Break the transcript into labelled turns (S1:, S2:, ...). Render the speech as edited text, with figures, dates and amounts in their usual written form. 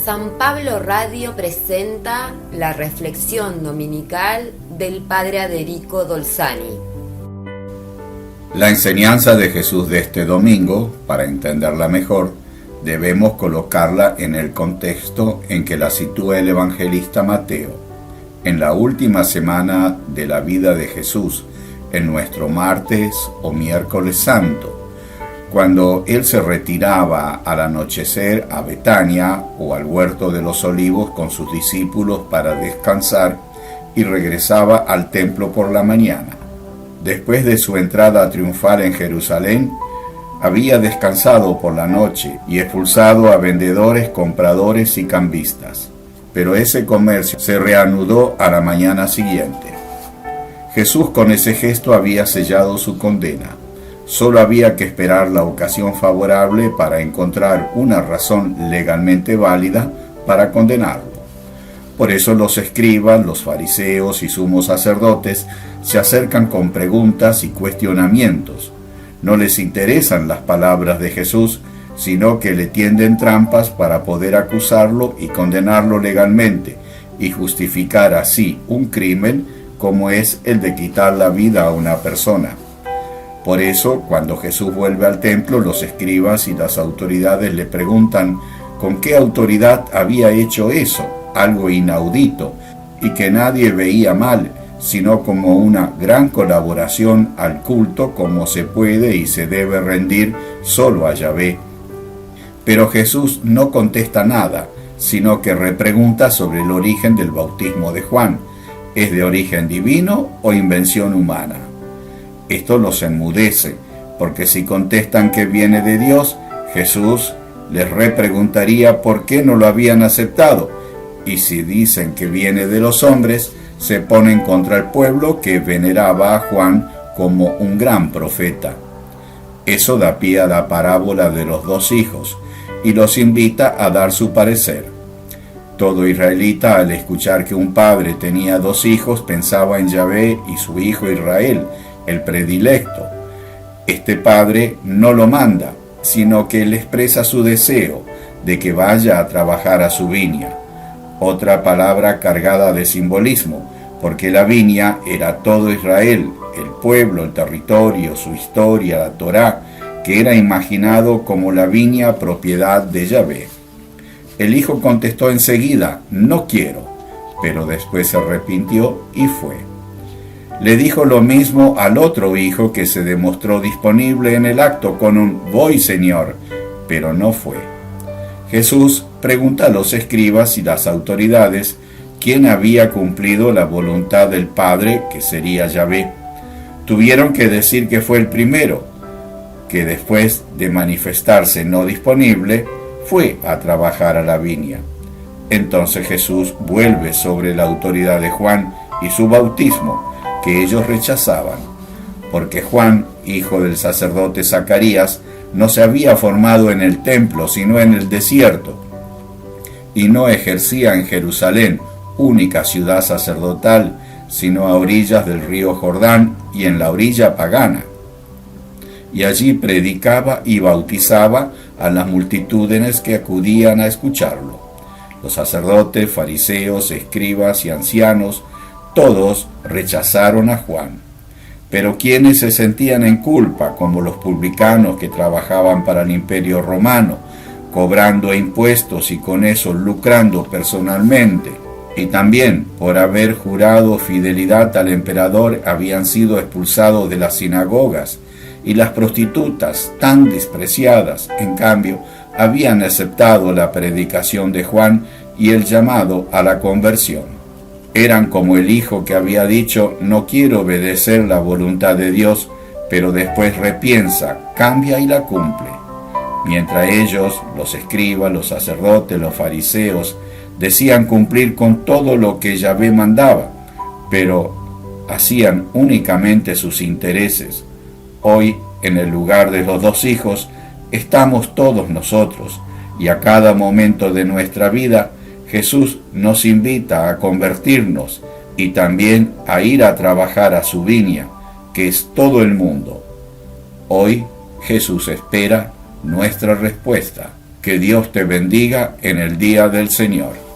S1: San Pablo Radio presenta la reflexión dominical del Padre Aderico Dolzani.
S2: La enseñanza de Jesús de este domingo, para entenderla mejor, debemos colocarla en el contexto en que la sitúa el evangelista Mateo, en la última semana de la vida de Jesús, en nuestro martes o miércoles santo, cuando él se retiraba al anochecer a Betania o al huerto de los olivos con sus discípulos para descansar y regresaba al templo por la mañana. Después de su entrada triunfal en Jerusalén, había descansado por la noche y expulsado a vendedores, compradores y cambistas. Pero ese comercio se reanudó a la mañana siguiente. Jesús con ese gesto había sellado su condena. Solo había que esperar la ocasión favorable para encontrar una razón legalmente válida para condenarlo. Por eso los escribas, los fariseos y sumos sacerdotes se acercan con preguntas y cuestionamientos. No les interesan las palabras de Jesús, sino que le tienden trampas para poder acusarlo y condenarlo legalmente y justificar así un crimen como es el de quitar la vida a una persona. Por eso, cuando Jesús vuelve al templo, los escribas y las autoridades le preguntan con qué autoridad había hecho eso, algo inaudito, y que nadie veía mal, sino como una gran colaboración al culto como se puede y se debe rendir solo a Yahvé. Pero Jesús no contesta nada, sino que repregunta sobre el origen del bautismo de Juan. ¿Es de origen divino o invención humana? Esto los enmudece, porque si contestan que viene de Dios, Jesús les repreguntaría por qué no lo habían aceptado, y si dicen que viene de los hombres, se ponen contra el pueblo que veneraba a Juan como un gran profeta. Eso da pie a la parábola de los dos hijos, y los invita a dar su parecer. Todo israelita, al escuchar que un padre tenía dos hijos, pensaba en Yahvé y su hijo Israel, el predilecto. Este padre no lo manda, sino que le expresa su deseo de que vaya a trabajar a su viña. Otra palabra cargada de simbolismo, porque la viña era todo Israel, el pueblo, el territorio, su historia, la Torá, que era imaginado como la viña propiedad de Yahvé. El hijo contestó enseguida, no quiero, pero después se arrepintió y fue. Le dijo lo mismo al otro hijo que se demostró disponible en el acto con un voy, Señor, pero no fue. Jesús pregunta a los escribas y las autoridades quién había cumplido la voluntad del Padre, que sería Yahvé. Tuvieron que decir que fue el primero, que después de manifestarse no disponible, fue a trabajar a la viña. Entonces Jesús vuelve sobre la autoridad de Juan y su bautismo, que ellos rechazaban, porque Juan, hijo del sacerdote Zacarías, no se había formado en el templo, sino en el desierto, y no ejercía en Jerusalén, única ciudad sacerdotal, sino a orillas del río Jordán y en la orilla pagana. Y allí predicaba y bautizaba a las multitudes que acudían a escucharlo. Los sacerdotes, fariseos, escribas y ancianos, todos rechazaron a Juan. Pero quienes se sentían en culpa, como los publicanos que trabajaban para el Imperio Romano, cobrando impuestos y con eso lucrando personalmente, y también por haber jurado fidelidad al emperador, habían sido expulsados de las sinagogas, y las prostitutas, tan despreciadas, en cambio, habían aceptado la predicación de Juan y el llamado a la conversión. Eran como el hijo que había dicho, no quiero obedecer la voluntad de Dios, pero después repiensa, cambia y la cumple. Mientras ellos, los escribas, los sacerdotes, los fariseos, decían cumplir con todo lo que Yahvé mandaba, pero hacían únicamente sus intereses. Hoy, en el lugar de los dos hijos, estamos todos nosotros, y a cada momento de nuestra vida, Jesús nos invita a convertirnos y también a ir a trabajar a su viña, que es todo el mundo. Hoy Jesús espera nuestra respuesta. Que Dios te bendiga en el día del Señor.